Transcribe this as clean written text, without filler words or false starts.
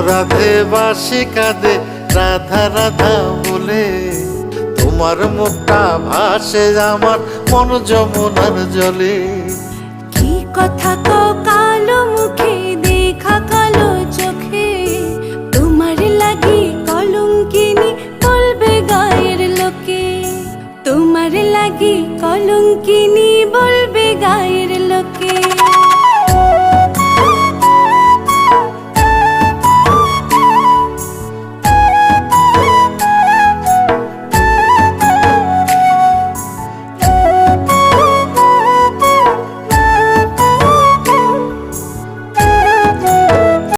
রাধে বাসি কাঁদে রাধা রাধা বলে, তোমার মুখটা ভাসে আমার মন যমুনার জলে। কি কথা কও কালো মুখে দেখা কালো চোখে, তোমার লাগি কলঙ্কিনী বলবে গায়ের লোকে, তোমার লাগি কলঙ্কিনী বলবে গায়ের